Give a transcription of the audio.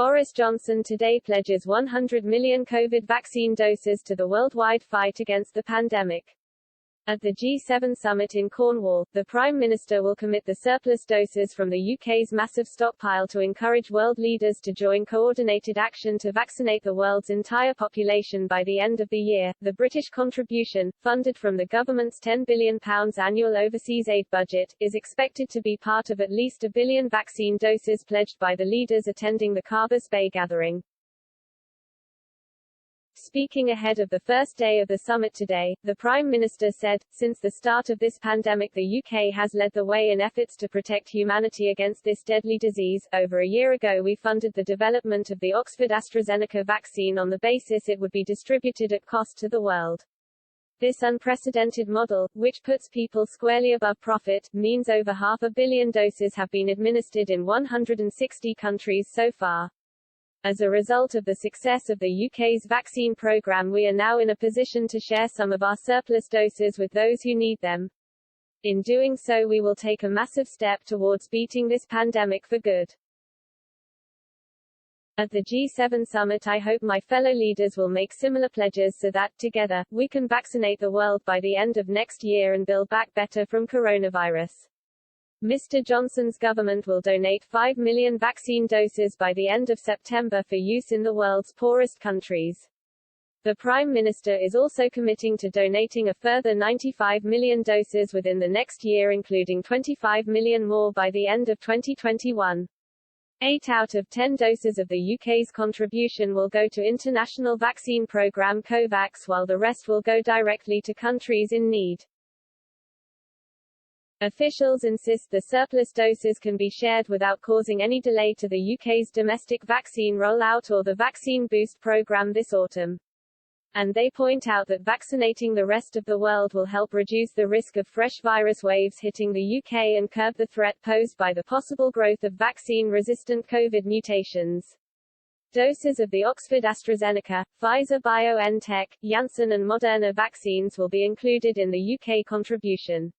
Boris Johnson today pledges 100 million COVID vaccine doses to the worldwide fight against the pandemic. At the G7 summit in Cornwall, the Prime Minister will commit the surplus doses from the UK's massive stockpile to encourage world leaders to join coordinated action to vaccinate the world's entire population by the end of the year. The British contribution, funded from the government's £10 billion annual overseas aid budget, is expected to be part of at least 1 billion vaccine doses pledged by the leaders attending the Carbis Bay gathering. Speaking ahead of the first day of the summit today, the Prime Minister said, "Since the start of this pandemic, the UK has led the way in efforts to protect humanity against this deadly disease. Over a year ago we funded the development of the Oxford-AstraZeneca vaccine on the basis it would be distributed at cost to the world. This unprecedented model, which puts people squarely above profit, means over 500 million doses have been administered in 160 countries so far. As a result of the success of the UK's vaccine programme, we are now in a position to share some of our surplus doses with those who need them. In doing so, we will take a massive step towards beating this pandemic for good." At the G7 summit, I hope my fellow leaders will make similar pledges so that, together, we can vaccinate the world by the end of next year and build back better from coronavirus. Mr. Johnson's government will donate 5 million vaccine doses by the end of September for use in the world's poorest countries. The Prime Minister is also committing to donating a further 95 million doses within the next year, including 25 million more by the end of 2021. 8 out of 10 doses of the UK's contribution will go to international vaccine programme COVAX, while the rest will go directly to countries in need. Officials insist the surplus doses can be shared without causing any delay to the UK's domestic vaccine rollout or the Vaccine Boost programme this autumn. And they point out that vaccinating the rest of the world will help reduce the risk of fresh virus waves hitting the UK and curb the threat posed by the possible growth of vaccine-resistant COVID mutations. Doses of the Oxford-AstraZeneca, Pfizer-BioNTech, Janssen and Moderna vaccines will be included in the UK contribution.